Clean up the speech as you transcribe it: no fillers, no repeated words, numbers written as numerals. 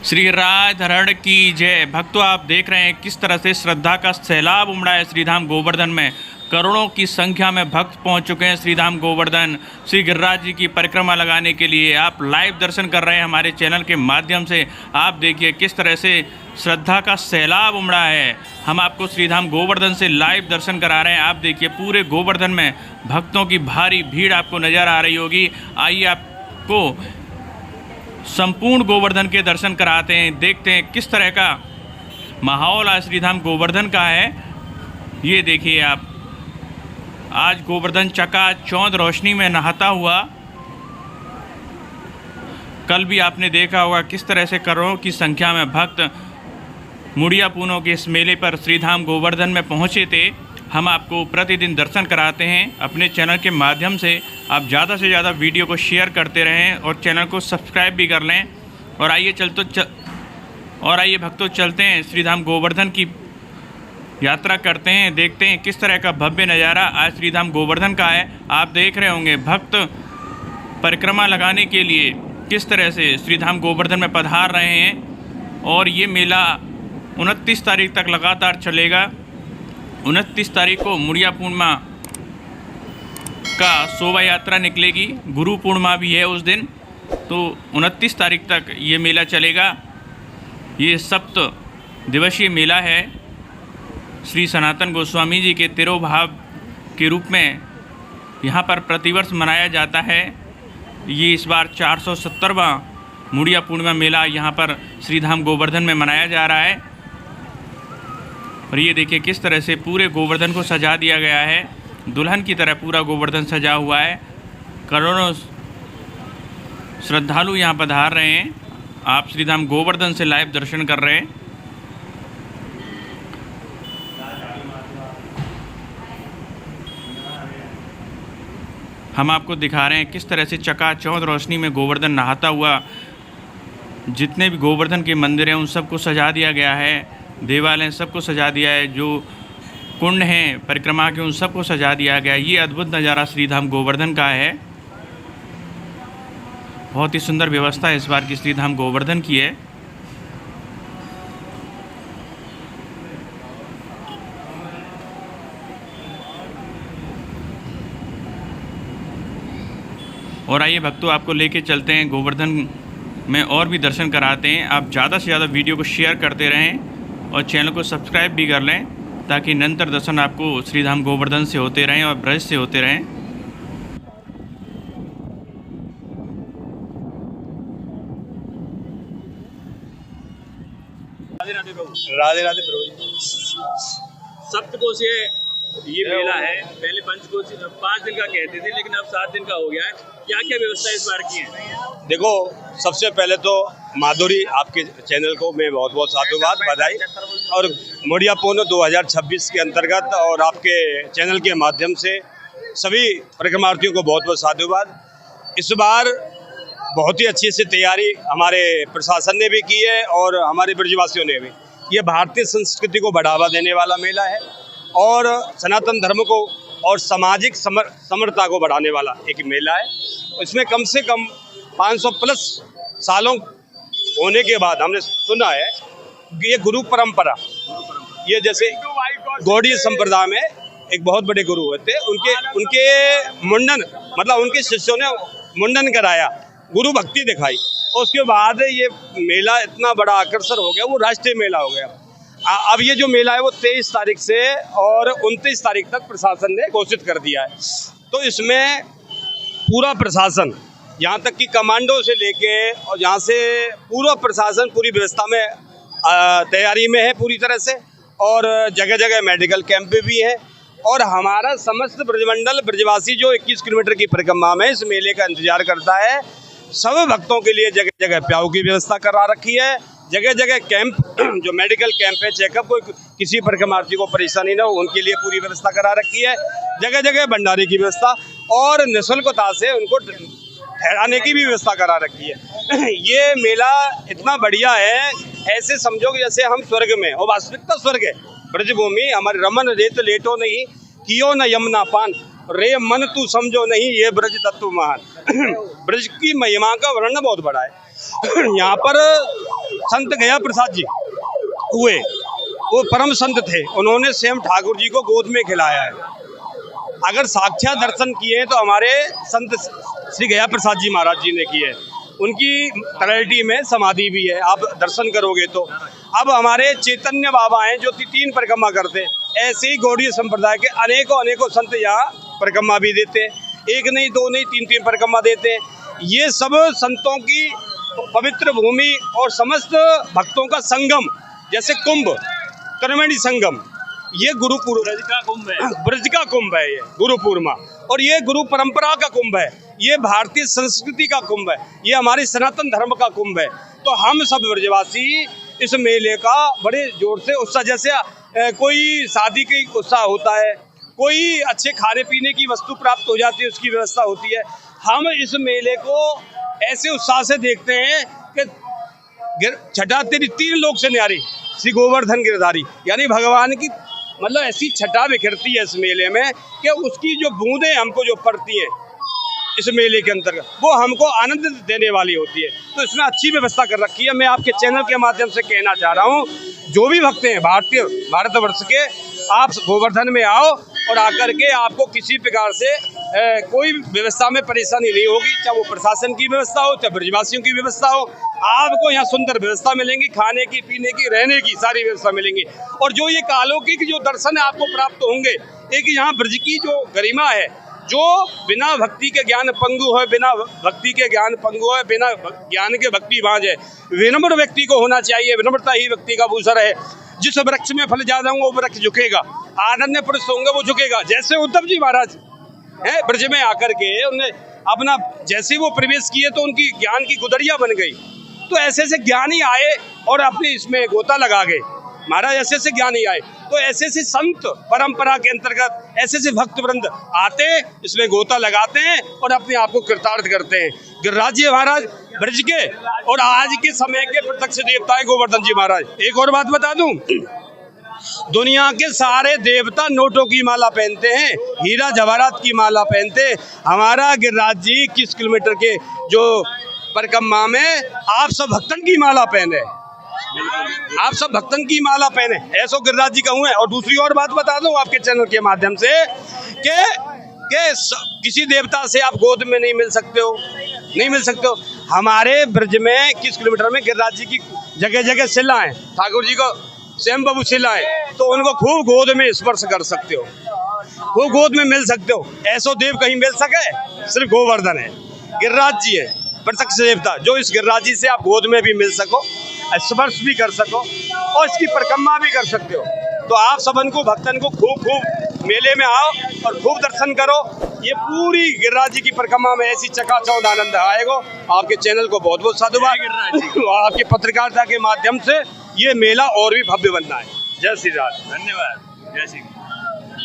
श्री राज धरण की जय। भक्तों, आप देख रहे हैं किस तरह से श्रद्धा का सैलाब उमड़ा है श्रीधाम गोवर्धन में। करोड़ों की संख्या में भक्त पहुंच चुके हैं श्रीधाम गोवर्धन श्री गिरिराज जी की परिक्रमा लगाने के लिए। आप लाइव दर्शन कर रहे हैं हमारे चैनल के माध्यम से। आप देखिए किस तरह से श्रद्धा का सैलाब उमड़ा है। हम आपको श्रीधाम गोवर्धन से लाइव दर्शन करा रहे हैं। आप देखिए पूरे गोवर्धन में भक्तों की भारी भीड़ आपको नज़र आ रही होगी। आइए आपको संपूर्ण गोवर्धन के दर्शन कराते हैं, देखते हैं किस तरह का माहौल आज श्रीधाम गोवर्धन का है। ये देखिए आप, आज गोवर्धन चकाचौंध रोशनी में नहाता हुआ। कल भी आपने देखा होगा किस तरह से करोड़ों की संख्या में भक्त मुड़िया पूनों के इस मेले पर श्रीधाम गोवर्धन में पहुंचे थे। हम आपको प्रतिदिन दर्शन कराते हैं अपने चैनल के माध्यम से। आप ज़्यादा से ज़्यादा वीडियो को शेयर करते रहें और चैनल को सब्सक्राइब भी कर लें। और आइए भक्तों, चलते हैं श्रीधाम गोवर्धन की यात्रा करते हैं, देखते हैं किस तरह का भव्य नज़ारा आज श्रीधाम गोवर्धन का है। आप देख रहे होंगे भक्त परिक्रमा लगाने के लिए किस तरह से श्रीधाम गोवर्धन में पधार रहे हैं। और ये मेला 29 तारीख तक लगातार चलेगा। 29 तारीख को मुड़िया पूर्णिमा का शोभा यात्रा निकलेगी। गुरु पूर्णिमा भी है उस दिन, तो 29 तारीख तक ये मेला चलेगा। ये 7 दिवसीय मेला है। श्री सनातन गोस्वामी जी के तिरोभाव के रूप में यहाँ पर प्रतिवर्ष मनाया जाता है। ये इस बार 470वां मुड़िया पूर्णिमा मेला यहाँ पर श्रीधाम गोवर्धन में मनाया जा रहा है। और ये देखिए किस तरह से पूरे गोवर्धन को सजा दिया गया है। दुल्हन की तरह पूरा गोवर्धन सजा हुआ है। करोड़ों श्रद्धालु यहाँ पधार रहे हैं। आप श्रीधाम गोवर्धन से लाइव दर्शन कर रहे हैं। हम आपको दिखा रहे हैं किस तरह से चकाचौंध रोशनी में गोवर्धन नहाता हुआ। जितने भी गोवर्धन के मंदिर हैं उन सबको सजा दिया गया है। देवालय सबको सजा दिया है। जो कुंड हैं परिक्रमा के उन सबको सजा दिया गया है। ये अद्भुत नज़ारा श्रीधाम गोवर्धन का है। बहुत ही सुंदर व्यवस्था इस बार की श्रीधाम गोवर्धन की है। और आइए भक्तों, आपको लेके चलते हैं गोवर्धन में और भी दर्शन कराते हैं। आप ज़्यादा से ज़्यादा वीडियो को शेयर करते रहें और चैनल को सब्सक्राइब भी कर लें, ताकि निरंतर दर्शन आपको श्रीधाम गोवर्धन से होते रहें और ब्रज से होते रहें। राधे राधे प्रभु। सप्तकोशीय ये मेला है। पहले पंचकोशी 5 दिन का कहते थे, लेकिन अब 7 दिन का हो गया है। क्या क्या व्यवस्था इस बार की है? देखो, सबसे पहले तो माधुरी आपके चैनल को मैं बहुत बहुत साधुवाद बधाई। और मुड़िया पूर्णिमा 2026 के अंतर्गत और आपके चैनल के माध्यम से सभी परिक्रमार्थियों को बहुत बहुत साधुवाद। इस बार बहुत ही अच्छी सी तैयारी हमारे प्रशासन ने भी की है और हमारे ब्रजवासियों ने भी। ये भारतीय संस्कृति को बढ़ावा देने वाला मेला है और सनातन धर्म को और सामाजिक समरसता को बढ़ाने वाला एक मेला है। इसमें कम से कम 500 प्लस सालों होने के बाद हमने सुना है ये गुरु परंपरा, ये जैसे गौड़ीय संप्रदाय में एक बहुत बड़े गुरु होते, उनके मुंडन, मतलब उनके शिष्यों ने मुंडन कराया, गुरु भक्ति दिखाई। और उसके बाद ये मेला इतना बड़ा आकर्षण हो गया, वो राष्ट्रीय मेला हो गया। अब ये जो मेला है वो 23 तारीख से और 29 तारीख तक प्रशासन ने घोषित कर दिया है। तो इसमें पूरा प्रशासन, यहाँ तक कि कमांडो से लेके और यहाँ से पूरा प्रशासन पूरी व्यवस्था में तैयारी में है पूरी तरह से। और जगह जगह मेडिकल कैंप भी है। और हमारा समस्त ब्रजमंडल ब्रजवासी जो 21 किलोमीटर की परिक्रमा में इस मेले का इंतजार करता है, सब भक्तों के लिए जगह जगह प्याऊ की व्यवस्था करा रखी है। जगह जगह कैंप, जो मेडिकल कैंप है, चेकअप, कोई किसी परिक्रमार्थी को परेशानी ना हो उनके लिए पूरी व्यवस्था करा रखी है। जगह जगह भंडारे की व्यवस्था और निःशुल्कता से उनको ठहराने की भी व्यवस्था करा रखी है। ये मेला इतना बढ़िया है, ऐसे समझो कि जैसे हम स्वर्ग में, और वास्तविकता स्वर्ग है। ब्रजभूमि हमारे रमन रेत लेटो नहीं, कियो न यमुना पान, रे मन तू समझो नहीं, ये ब्रज तत्व महान। ब्रज की महिमा का वर्णन बहुत बड़ा है। यहाँ पर संत गया प्रसाद जी हुए, वो परम संत थे, उन्होंने स्वयं ठाकुर जी को गोद में खिलाया है। अगर साक्षात दर्शन किए हैं तो हमारे संत श्री गया प्रसाद जी महाराज जी ने किए, उनकी तलहटी में समाधि भी है, आप दर्शन करोगे तो। अब हमारे चैतन्य बाबा हैं जो 3 परिक्रमा करते, ऐसे ही गौड़ीय संप्रदाय के अनेकों संत यहाँ परिक्रमा भी देते हैं, 1 नहीं 2 नहीं 3 परिक्रमा देते हैं। ये सब संतों की पवित्र भूमि और समस्त भक्तों का संगम, जैसे कुंभ, त्रिवेणी संगम, ये गुरुपुर ब्रज का कुंभ है, ब्रज का कुंभ है, ये गुरु पूर्णिमा, और ये गुरु परंपरा का कुंभ है, ये भारतीय संस्कृति का कुंभ है, ये हमारी सनातन धर्म का कुंभ है। तो हम सब ब्रजवासी इस मेले का बड़े जोर से उत्साह, जैसे कोई शादी की उत्साह होता है, कोई अच्छे खाने पीने की वस्तु प्राप्त हो जाती है, उसकी व्यवस्था होती है, हम इस मेले को ऐसे उत्साह से देखते हैं कि छठा तेरी 3 लोक से न्यारी श्री गोवर्धन गिरधारी, यानी भगवान की मतलब ऐसी छटा बिखरती है इस मेले में कि उसकी जो बूंदें हमको जो पड़ती हैं इस मेले के अंतर्गत, वो हमको आनंद देने वाली होती है। तो इसमें अच्छी व्यवस्था कर रखी है। मैं आपके चैनल के माध्यम से कहना चाह रहा हूँ, जो भी भक्त हैं भारतवर्ष के, आप गोवर्धन में आओ और आकर के आपको किसी प्रकार से कोई व्यवस्था में परेशानी नहीं होगी, चाहे वो प्रशासन की व्यवस्था हो, चाहे ब्रजवासियों की व्यवस्था हो, आपको यहाँ सुंदर व्यवस्था मिलेंगी, खाने की, पीने की, रहने की सारी व्यवस्था मिलेंगी। और जो ये अलौकिक जो दर्शन है आपको प्राप्त होंगे, एक यहाँ ब्रज की जो गरिमा है, जो बिना भक्ति के ज्ञान पंगु है, बिना भक्ति के ज्ञान पंगु है, बिना ज्ञान के भक्ति भांज है। विनम्र व्यक्ति को होना चाहिए, विनम्रता ही व्यक्ति का भूषण है। जिस वृक्ष में फल ज्यादा होंगे वो वृक्ष झुकेगा, आनन्य पुरुष होंगे वो झुकेगा। जैसे उद्धव जी महाराज है ब्रज में आकर के उन्हें अपना जैसे वो प्रवेश किए तो उनकी ज्ञान की गुदरिया बन गई। तो ऐसे से ज्ञानी आए और अपने इसमें गोता लगा गए, महाराज ऐसे से ज्ञानी आए। तो ऐसे से संत परंपरा के अंतर्गत ऐसे से भक्त वृंद आते, इसमें गोता लगाते हैं और अपने आप को कृतार्थ करते हैं। गिरिराज जी महाराज ब्रज के और आज के समय के प्रत्यक्ष देवता है गोवर्धन जी महाराज। एक और बात बता दूं, दुनिया के सारे देवता नोटों की माला पहनते हैं, हीरा जवाहरात की माला पहनते। हमारा गिरिराज जी 21 किलोमीटर के जो परिक्रमा में आप सब भक्तन की माला पहने, आप सब भक्तन की माला पहने, ऐसो गिरिराज जी कहूँ। और दूसरी और बात बता दूं आपके चैनल के माध्यम से कि किसी देवता से आप गोद में नहीं मिल सकते हो, नहीं मिल सकते हो। हमारे ब्रज में 21 किलोमीटर में गिरिराज जी की जगह जगह शिला है, ठाकुर जी को स्वयं बाबू शिला है, तो उनको खूब गोद में स्पर्श कर सकते हो, खूब गोद में मिल सकते हो। ऐसो देव कहीं मिल सके, सिर्फ गोवर्धन है, गिरिराज जी है प्रत्यक्ष देवता, जो इस गिरिराज जी से आप गोद में भी मिल सको, स्पर्श भी कर सको और इसकी परिक्रमा भी कर सकते हो। तो आप सबन को भक्तन को खूब मेले में आओ और खूब दर्शन करो। ये पूरी गिरिराज जी की परिक्रमा में ऐसी चकाचौंध आनंद आएगा। आपके चैनल को बहुत बहुत साधुवाद, आपकी पत्रकारिता के माध्यम से ये मेला और भी भव्य बनना है। जय श्री राम, धन्यवाद, जय श्री।